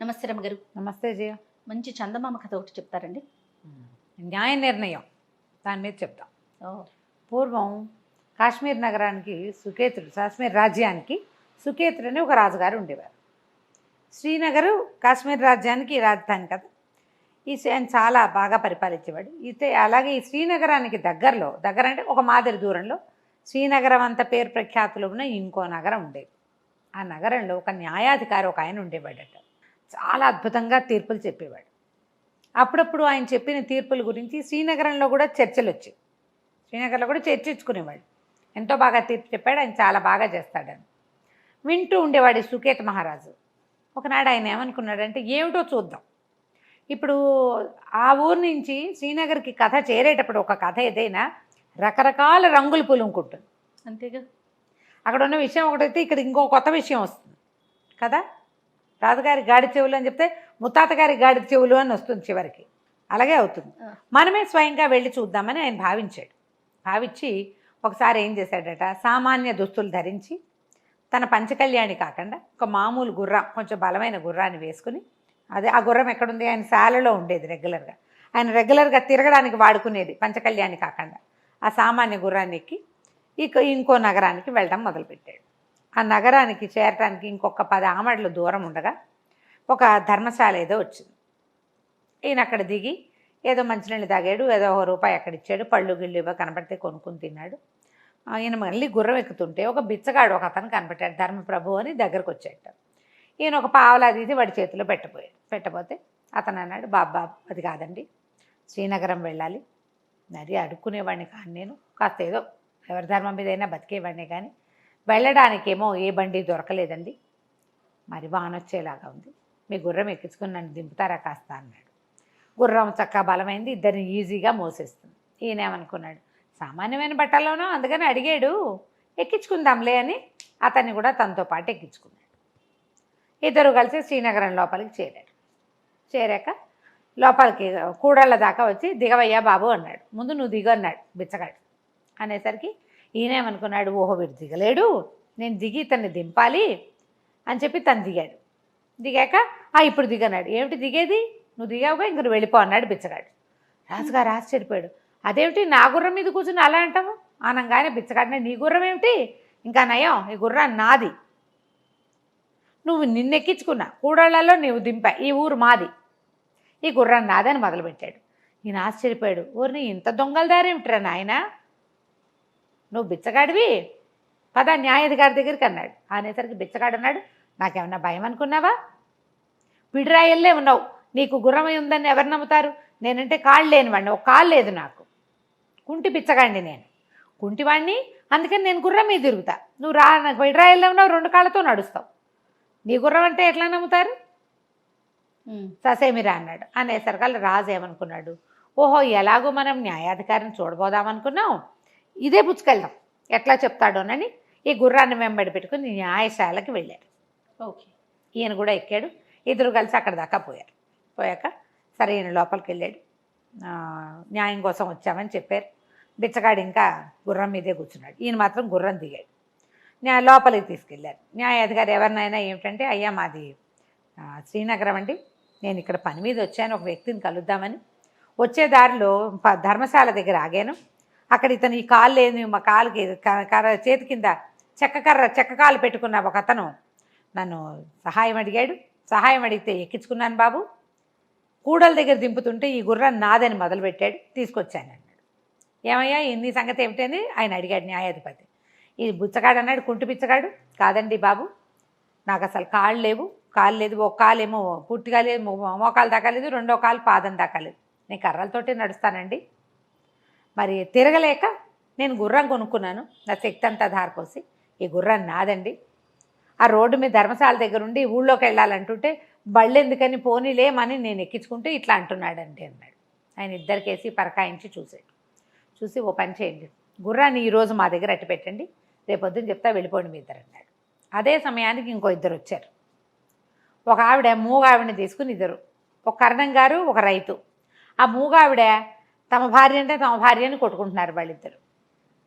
నమస్తే రమ్మగారు. నమస్తే జయ. మంచి చందమామ కథ ఒకటి చెప్తారండి? న్యాయ నిర్ణయం దాని మీద చెప్తాం. ఓహ్! పూర్వం కాశ్మీర్ నగరానికి కాశ్మీర్ రాజ్యానికి సుకేతుడు అని ఒక రాజుగారు ఉండేవారు. శ్రీనగరు కాశ్మీర్ రాజ్యానికి రాజధాని కదా. ఆయన చాలా బాగా పరిపాలించేవాడు. అలాగే ఈ శ్రీనగరానికి దగ్గర అంటే ఒక మాదిరి దూరంలో శ్రీనగరం అంత పేరు ప్రఖ్యాతులు ఉన్న ఇంకో నగరం ఉండేది. ఆ నగరంలో ఒక న్యాయాధికారి ఒక ఆయన ఉండేవాడట. చాలా అద్భుతంగా తీర్పులు చెప్పేవాడు. అప్పుడప్పుడు ఆయన చెప్పిన తీర్పుల గురించి శ్రీనగరంలో కూడా చర్చలు వచ్చాయి. శ్రీనగర్లో కూడా చర్చించుకునేవాడు. ఎంతో బాగా తీర్పు చెప్పాడు, ఆయన చాలా బాగా చేస్తాడని వింటూ ఉండేవాడు సుకేత మహారాజు. ఒకనాడు ఆయన ఏమనుకున్నాడంటే, ఏమిటో చూద్దాం. ఇప్పుడు ఆ ఊరు నుంచి శ్రీనగర్కి కథ చేరేటప్పుడు ఒక కథ ఏదైనా రకరకాల రంగులు పులుముకుంటుంది అంతేగా. అక్కడ ఉన్న విషయం ఒకటైతే ఇక్కడ ఇంకో కొత్త విషయం వస్తుంది కదా. రాజుగారి గాడి చెవులు అని చెప్తే ముత్తాత గారి గాడి చెవులు అని వస్తుంది చివరికి. అలాగే అవుతుంది. మనమే స్వయంగా వెళ్ళి చూద్దామని ఆయన భావించి ఒకసారి ఏం చేశాడట, సామాన్య దుస్తులు ధరించి తన పంచకళ్యాణి కాకుండా ఒక మామూలు గుర్రం, కొంచెం బలమైన గుర్రాన్ని వేసుకుని, ఆ గుర్రం ఎక్కడుంది, ఆయన శాలలో ఉండేది రెగ్యులర్గా, ఆయన రెగ్యులర్గా తిరగడానికి వాడుకునేది పంచకళ్యాణి కాకుండా ఆ సామాన్య గుర్రాన్ని ఎక్కి ఇంకో నగరానికి వెళ్ళడం మొదలుపెట్టాడు. ఆ నగరానికి చేరటానికి ఇంకొక 10 ఆమడల దూరం ఉండగా ఒక ధర్మశాల ఏదో వచ్చింది. ఈయన అక్కడ దిగి ఏదో మంచినీళ్ళు తాగాడు, ఏదో ₹1 అక్కడ ఇచ్చాడు, పళ్ళు గిళ్ళు ఇవ్వ కనపడితే కొనుక్కుని తిన్నాడు. ఈయన మళ్ళీ గుర్రం ఎక్కుతుంటే ఒక బిచ్చగాడు ఒక అతను కనపడ్డాడు, ధర్మప్రభు అని దగ్గరకు వచ్చాట. ఈయన ఒక పావలా తీసి వాడి చేతిలో పెట్టబోతే అతను అన్నాడు, బాబా అది కాదండి, శ్రీనగరం వెళ్ళాలి, మరి అడుక్కునేవాడిని కానీ నేను, కాస్త ఏదో ఎవరి ధర్మం మీద అయినా బతికేవాడిని, కానీ వెళ్ళడానికేమో ఏ బండి దొరకలేదండి, మరి వానొచ్చేలాగా ఉంది, మీ గుర్రం ఎక్కించుకుని నన్ను దింపుతారా కాస్త అన్నాడు. గుర్రం చక్కగా బలమైంది, ఇద్దరిని ఈజీగా మోసేస్తుంది. ఈయనేమనుకున్నాడు, సామాన్యమైన బట్టలోనో అందుకని అడిగాడు, ఎక్కించుకుందాంలే అని అతన్ని కూడా తనతో పాటు ఎక్కించుకున్నాడు. ఇద్దరు కలిసి శ్రీనగరం లోపలికి చేరాక లోపలికి కూడళ్ళ దాకా వచ్చి, దిగవయ్యా బాబు అన్నాడు. ముందు నువ్వు దిగు అన్నాడు బిచ్చగాడు. అనేసరికి ఈయనేమనుకున్నాడు, ఓహో వీడు దిగలేడు, నేను దిగి ఇతన్ని దింపాలి అని చెప్పి తను దిగాక ఇప్పుడు దిగన్నాడు. ఏమిటి దిగేది, నువ్వు దిగావుగా ఇంక నువ్వు వెళ్ళిపో అన్నాడు బిచ్చగాడు. రాజుగారు ఆశ్చర్యపోయాడు, అదేమిటి నా గుర్రం మీద కూర్చుని అలా అంటావు అనగానే బిచ్చగాడిని, నీ గుర్రం ఏమిటి, ఇంకా నయం, ఈ గుర్రం నాది, నువ్వు నిన్నెక్కించుకున్నా, కూడళ్లలో నువ్వు దింపా, ఈ ఊరు మాది, ఈ గుర్రం నాదని మొదలుపెట్టాడు. ఈయన ఆశ్చర్యపోయాడు, ఊరిని ఇంత దొంగలదారేమిట్రా నాయన, నువ్వు బిచ్చగాడివి, పద న్యాయాధికారి దగ్గరికి అన్నాడు. అనేసరికి బిచ్చగాడు అన్నాడు, నాకేమన్నా భయం అనుకున్నావా, పిడిరాయల్లే ఉన్నావు, నీకు గుర్రమై ఉందని ఎవరు నమ్ముతారు, నేనంటే కాళ్ళు లేనివాడిని, ఒక కాళ్ళు లేదు నాకు, కుంటి బిచ్చగాడిని నేను, కుంటివాడిని, అందుకని నేను గుర్రం మీద తిరుగుతా, నువ్వు నాకు పిడిరాయల్లే ఉన్నావు, 2 కాళ్ళతో నడుస్తావు, నీ గుర్రం అంటే ఎట్లా నమ్ముతారు, ససేమిరా అన్నాడు. అనేసరికి రాజు ఏమనుకున్నాడు, ఓహో ఎలాగో మనం న్యాయాధికారిని చూడబోదామనుకున్నాం, ఇదే పుచ్చుకెళ్దాం ఎట్లా చెప్తాడోనని ఈ గుర్రాన్ని వెంబడి పెట్టుకుని న్యాయశాలకి వెళ్ళారు. ఓకే. ఈయన కూడా ఎక్కాడు, ఇద్దరు కలిసి అక్కడ దాకా పోయాక సరే ఈయన లోపలికి వెళ్ళాడు. న్యాయం కోసం వచ్చామని చెప్పారు. బిచ్చగాడు ఇంకా గుర్రం మీదే కూర్చున్నాడు, ఈయన మాత్రం గుర్రం దిగాడు. లోపలికి తీసుకెళ్ళారు. న్యాయాధికారి ఎవరినైనా ఏమిటంటే, అయ్యా మాది శ్రీనగరం అండి, నేను ఇక్కడ పని మీద వచ్చాను, ఒక వ్యక్తిని కలుద్దామని, వచ్చే దారిలో ధర్మశాల దగ్గర ఆగాను, అక్కడ ఇతను ఈ కాలు లేని మా కాలుకి చేతి కింద చెక్క కాలు పెట్టుకున్న ఒక అతను నన్ను సహాయం అడిగితే ఎక్కించుకున్నాను బాబు, కూడల దగ్గర దింపుతుంటే ఈ గుర్రం నాదని మొదలుపెట్టాడు, తీసుకొచ్చాను అన్నాడు. ఏమయ్యా ఇన్ని సంగతి ఏమిటని ఆయన అడిగాడు న్యాయాధిపతి. ఈ బుచ్చగాడు అన్నాడు, కుంటి బిచ్చగాడు, కాదండి బాబు, నాకు అసలు కాళ్ళు లేదు, ఒక కాలేమో పూర్తిగా లేదు, మోకాలు దాకా లేదు, 2వ కాలు పాదం దాకా లేదు, నేను కర్రలతోటే నడుస్తానండి, మరి తిరగలేక నేను గుర్రం కొనుక్కున్నాను, నా శక్తి అంతా ధారపోసి, ఈ గుర్రం నాదండి, ఆ రోడ్డు మీద ధర్మశాల దగ్గర ఉండి ఊళ్ళోకి వెళ్ళాలంటుంటే బళ్ళు ఎందుకని పోనీలేమని నేను ఎక్కించుకుంటే ఇట్లా అంటున్నాడండి అన్నాడు. ఆయన ఇద్దరికేసి పరకాయించి చూసి ఓ పని చేయండి, గుర్రాన్ని ఈరోజు మా దగ్గర అట్టి పెట్టండి, రేపొద్దున చెప్తా వెళ్ళిపోండి మీ ఇద్దరు అన్నాడు. అదే సమయానికి ఇంకో ఇద్దరు వచ్చారు. ఒక ఆవిడ మూగావిడని తీసుకుని ఇద్దరు, ఒక కరణం గారు ఒక రైతు. ఆ మూగావిడ తమ భార్య అంటే తమ భార్యని కొట్టుకుంటున్నారు వాళ్ళిద్దరు.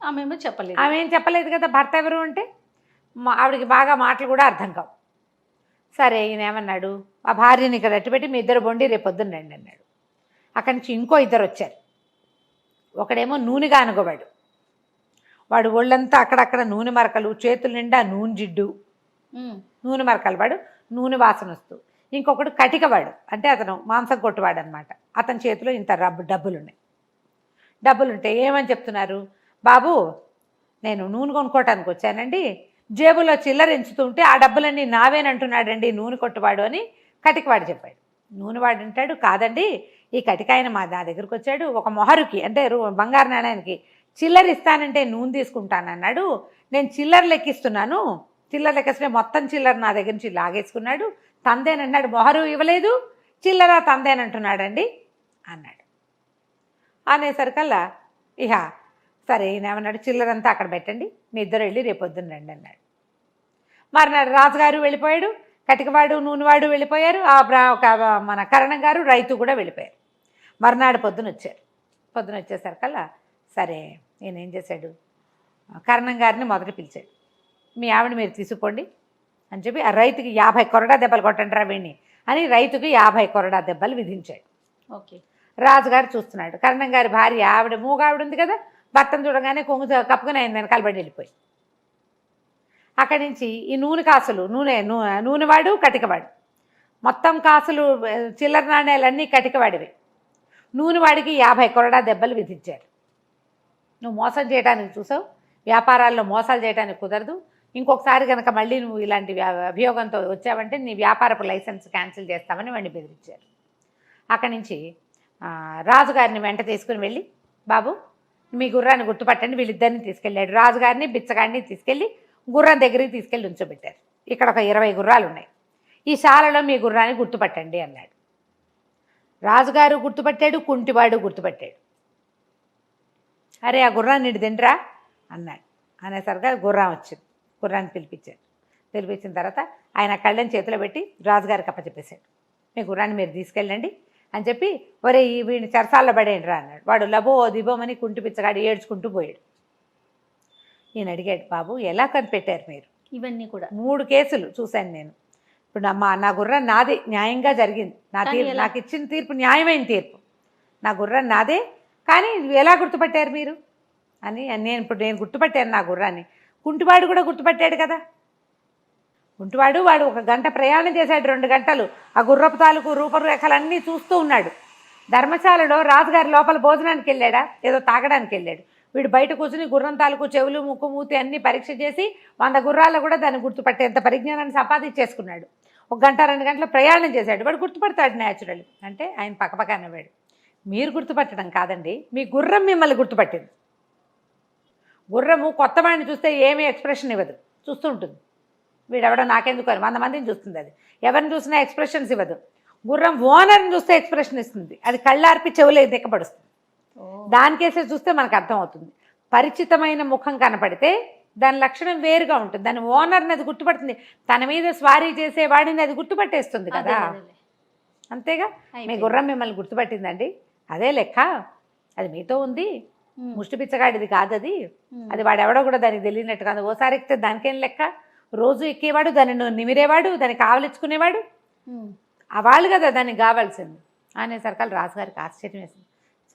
ఆమె ఏం చెప్పలేదు కదా భర్త ఎవరు అంటే, ఆవిడకి బాగా మాటలు కూడా అర్థం కావు. సరే ఈయన ఏమన్నాడు, ఆ భార్యని ఇక్కడ అట్టుపెట్టి మీ ఇద్దరు బొండి రేపు పొద్దున్న రండి అన్నాడు. అక్కడి నుంచి ఇంకో ఇద్దరు వచ్చారు. ఒకడేమో నూనెగా అనుకోవాడు, వాడు ఒళ్ళంతా అక్కడక్కడ నూనె మరకలు, చేతుల నిండా నూనె జిడ్డు, నూనె మరకలు, వాడు నూనె వాసన వస్తూ. ఇంకొకడు కటికవాడు, అంటే అతను మాంసం కొట్టువాడు అనమాట. అతని చేతిలో ఇంత డబ్బులున్నాయి. డబ్బులుంటే ఏమని చెప్తున్నారు, బాబు నేను నూనె కొనుక్కోవటానికి వచ్చానండి, జేబులో చిల్లర ఎంచుతుంటే ఆ డబ్బులన్నీ నావేనంటున్నాడండి నూనె కొట్టువాడు అని కటికవాడు చెప్పాడు. నూనెవాడు అంటాడు, కాదండి ఈ కటికాయన నా దగ్గరికి వచ్చాడు, ఒక మొహరుకి అంటే బంగారు నాణ్యానికి చిల్లర ఇస్తానంటే నూనె తీసుకుంటానన్నాడు, నేను చిల్లర లెక్కిస్తున్నాను, చిల్లర లెక్కిస్తే మొత్తం చిల్లర నా దగ్గర నుంచి లాగేసుకున్నాడు, తందేనన్నాడు, మొహరు ఇవ్వలేదు, చిల్లర తందేనంటున్నాడండి అన్నాడు. అనేసరికల్లా ఇహ సరే ఈయనేమన్నాడు, చిల్లరంతా అక్కడ పెట్టండి, మీ ఇద్దరు వెళ్ళి రేపొద్దున రండి అన్నాడు. మర్నాడు రాజుగారు వెళ్ళిపోయాడు, కటికవాడు నూనెవాడు వెళ్ళిపోయారు, మన కరణం గారు రైతు కూడా వెళ్ళిపోయారు. మర్నాడు పొద్దున వచ్చారు. పొద్దున వచ్చేసరికల్లా సరే ఈయన ఏం చేశాడు, కరణం గారిని మొదట పిలిచాడు, మీ ఆవిడ మీరు తీసుకుపోండి అని చెప్పి ఆ రైతుకి 50 కొరడా దెబ్బలు కొట్టండి రా వీణ్ణి అని రైతుకి 50 కొరడా దెబ్బలు విధించాడు. ఓకే. రాజుగారు చూస్తున్నాడు, కరణం గారి భార్య ఆవిడ మూగావిడ ఉంది కదా, భర్తను చూడగానే కొంగు కప్పుకుని ఆయన వెనకాల పడి వెళ్ళిపోయి అక్కడి నుంచి ఈ నూనె కాసులు నూనెవాడు కటికవాడు మొత్తం కాసులు చిల్లర నాణ్యాలన్నీ కటికవాడివి. నూనెవాడికి 50 కొరడా దెబ్బలు విధించారు. నువ్వు మోసం చేయడానికి చూసావు, వ్యాపారాల్లో మోసాలు చేయడానికి కుదరదు, ఇంకొకసారి కనుక మళ్ళీ నువ్వు ఇలాంటి అభియోగంతో వచ్చావంటే నీ వ్యాపారపు లైసెన్స్ క్యాన్సిల్ చేస్తామని వాడిని బెదిరించారు. అక్కడి నుంచి రాజుగారిని వెంట తీసుకుని వెళ్ళి, బాబు మీ గుర్రాన్ని గుర్తుపట్టండి, వీళ్ళిద్దరిని తీసుకెళ్ళాడు. రాజుగారిని బిచ్చగాడిని తీసుకెళ్ళి గుర్రం దగ్గరికి తీసుకెళ్ళి ఉంచోబెట్టారు. ఇక్కడ ఒక 20 గుర్రాలు ఉన్నాయి, ఈ శాలలో మీ గుర్రాన్ని గుర్తుపట్టండి అన్నాడు. రాజుగారు గుర్తుపట్టాడు, కుంటివాడు గుర్తుపట్టాడు. అరే ఆ గుర్రాన్ని ఇటు తిండ్రా అన్నాడు. అనేసరిగా గుర్రం వచ్చింది. గుర్రాన్ని పిలిపించిన తర్వాత ఆయన కళ్ళని చేతిలో పెట్టి రాజుగారికి అప్పచెప్పేశాడు. మీ గుర్రాన్ని మీరు తీసుకెళ్ళండి అని చెప్పి, ఒరే వీడిని చెరసాల్లో పడేయండి రా అన్నాడు. వాడు లబో దిబోమని కుంటిపిచ్చగాడు ఏడ్చుకుంటూ పోయాడు. ఈయన అడిగాడు, బాబు ఎలా కనిపెట్టారు మీరు? ఇవన్నీ కూడా 3 కేసులు చూశాను నేను. ఇప్పుడు నా గుర్రం నాదే, న్యాయంగా జరిగింది, నాకు ఇచ్చిన తీర్పు న్యాయమైన తీర్పు, నా గుర్రం నాదే, కానీ ఎలా గుర్తుపట్టారు మీరు అని. నేను గుర్తుపట్టాను నా గుర్రాన్ని. కుంటివాడు కూడా గుర్తుపట్టాడు కదా. కుంటివాడు వాడు 1 గంట ప్రయాణం చేశాడు, 2 గంటలు ఆ గుర్రపు తాలూకు రూపరేఖలన్నీ చూస్తూ ఉన్నాడు. ధర్మశాలలో రాజుగారి లోపల భోజనానికి వెళ్ళాడా, ఏదో తాగడానికి వెళ్ళాడు. వీడు బయట కూర్చుని గుర్రం తాలూకు చెవులు ముక్కు మూతి అన్నీ పరీక్ష చేసి 100 గుర్రాలు కూడా దాన్ని గుర్తుపట్టేంత పరిజ్ఞానాన్ని సంపాదించేసుకున్నాడు. 1 గంట 2 గంటల ప్రయాణం చేశాడు, వాడు గుర్తుపడతాడు న్యాచురల్. అంటే ఆయన పక్కపక్క అనేవాడు, మీరు గుర్తుపట్టడం కాదండి, మీ గుర్రం మిమ్మల్ని గుర్తుపట్టింది. గుర్రము కొత్త వాడిని చూస్తే ఏమీ ఎక్స్ప్రెషన్ ఇవ్వదు, చూస్తూ ఉంటుంది. వీడెవడో నాకెందుకు అని 100 మందిని చూస్తుంది. అది ఎవరిని చూసినా ఎక్స్ప్రెషన్స్ ఇవ్వదు. గుర్రం ఓనర్ని చూస్తే ఎక్స్ప్రెషన్ ఇస్తుంది, అది కళ్ళార్పి చెవులు దిక్కపడుస్తుంది. దానికేసే చూస్తే మనకు అర్థమవుతుంది. పరిచితమైన ముఖం కనపడితే దాని లక్షణం వేరుగా ఉంటుంది, దాని ఓనర్ని అది గుర్తుపడుతుంది, తన మీద స్వారీ చేసే వాడిని అది గుర్తుపట్టేస్తుంది కదా. అంతేగా, మీ గుర్రం మిమ్మల్ని గుర్తుపట్టిందండి, అదే లెక్క, అది మీతో ఉంది, ముష్టి పిచ్చగాడిది కాదు అది, అది వాడెవడో కూడా దానికి తెలియనట్టు కాదు. ఓసారి ఎక్కితే దానికేం లెక్క, రోజు ఎక్కేవాడు, దాన్ని నిమిరేవాడు, దాన్ని కావలించుకునేవాడు, ఆ వాళ్ళు కదా దానికి కావాల్సింది అనేసరికల్ రాజుగారికి ఆశ్చర్యం వేసింది.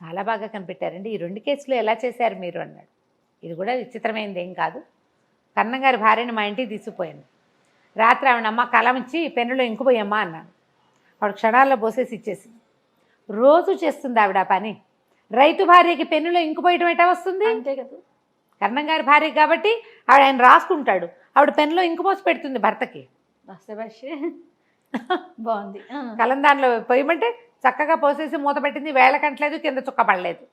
చాలా బాగా కనిపెట్టారండి, ఈ 2 కేసులు ఎలా చేశారు మీరు అన్నాడు. ఇది కూడా విచిత్రమైనది ఏం కాదు, కరణం గారి భార్యని మా ఇంటికి తీసుకుపోయాను, రాత్రి ఆవిడమ్మ కలం ఇచ్చి పెన్నులో ఇంకుపోయమ్మా అన్నాను, వాడు క్షణాల్లో పోసేసి ఇచ్చేసింది. రోజు చేస్తుంది ఆవిడ పని. రైతు భార్యకి పెన్నులో ఇంకుపోయటం ఎటా వస్తుంది? అంతే కదా, కరణం గారి భార్య కాబట్టి ఆయన రాసుకుంటాడు, ఆవిడ పెన్నులో ఇంకుపోసి పెడుతుంది భర్తకి. బాగుంది. కలం దానిలో పోయమంటే చక్కగా పోసేసి మూత పెట్టింది, వేళ కంటలేదు, కింద చుక్క పడలేదు.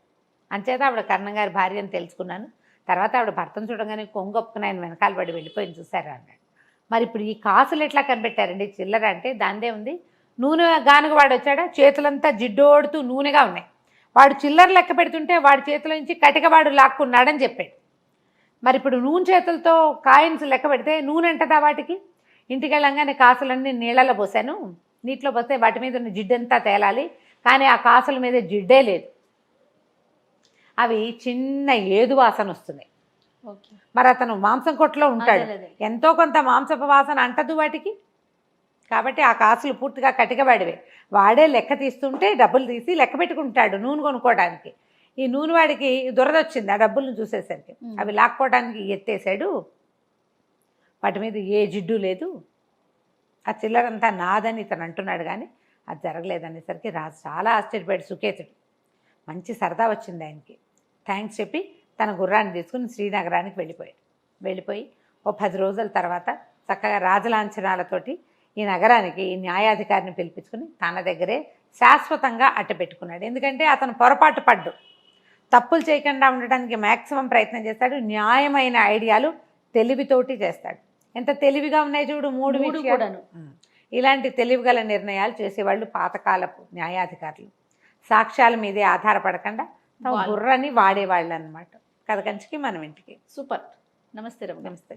అంచేత ఆవిడ కరణం గారి భార్య అని తెలుసుకున్నాను. తర్వాత ఆవిడ భర్తను చూడగానే కొంగొప్పుకుని ఆయన వెనకాల పడి వెళ్ళిపోయింది, చూసారా అన్నాడు. మరి ఇప్పుడు ఈ కాసులు ఎట్లా కనిపెట్టారండి? చిల్లర అంటే దాందే ఉంది. నూనె గానుగ వాడు వచ్చాడా, చేతులంతా జిడ్డోడుతూ నూనెగా ఉన్నాయి, వాడు చిల్లర లెక్క పెడుతుంటే వాడి చేతిలో నుంచి కటికవాడు లాక్కున్నాడని చెప్పాడు. మరి ఇప్పుడు నూనె చేతులతో కాయిన్స్ లెక్క పెడితే నూనె అంటదా వాటికి? ఇంటికి వెళ్ళంగానే కాసులన్నీ నీళ్ళలో పోసాను, నీటిలో పోస్తే వాటి మీద ఉన్న జిడ్డంతా తేలాలి, కానీ ఆ కాసుల మీద జిడ్డే లేదు, అవి చిన్న ఏదు వాసన వస్తున్నాయి. మరి అతను మాంసం కొట్టులో ఉంటాడు, ఎంతో కొంత మాంసపు వాసన అంటదు వాటికి. కాబట్టి ఆ కాసులు పూర్తిగా కటికవాడివే. వాడే లెక్క తీస్తుంటే డబ్బులు తీసి లెక్క పెట్టుకుంటాడు నూనె కొనుక్కోవడానికి. ఈ నూనె వాడికి దురద వచ్చింది ఆ డబ్బులను చూసేసరికి. అవి లాక్కోవడానికి ఎత్తేసాడు. వాటి మీద ఏ జిడ్డు లేదు. ఆ చిల్లరంతా నాదని ఇతను అంటున్నాడు, కానీ అది జరగలేదనేసరికి రాజు చాలా ఆశ్చర్యపోయాడు సుకేతుడు. మంచి సరదా వచ్చింది ఆయనకి. థ్యాంక్స్ చెప్పి తన గుర్రాన్ని తీసుకుని శ్రీనగరానికి వెళ్ళిపోయి ఓ 10 రోజుల తర్వాత చక్కగా రాజలాంఛనాలతోటి ఈ నగరానికి ఈ న్యాయాధికారిని పిలిపించుకుని తన దగ్గరే శాశ్వతంగా అట్టపెట్టుకున్నాడు. ఎందుకంటే అతను పొరపాటు పడ్డు, తప్పులు చేయకుండా ఉండడానికి మ్యాక్సిమం ప్రయత్నం చేస్తాడు. న్యాయమైన ఐడియాలు తెలివితోటి చేస్తాడు. ఎంత తెలివిగా ఉన్నాయి చూడు 3 విషయాలు. కూడాను. ఇలాంటి తెలివిగల నిర్ణయాలు చేసేవాళ్ళు పాతకాలపు న్యాయాధికారులు. సాక్ష్యాల మీదే ఆధారపడకుండా తమ గుర్రాన్ని వాడేవాళ్ళు అనమాట. కథ కంచికి మనం ఇంటికి. సూపర్. నమస్తే రమ్య. నమస్తే.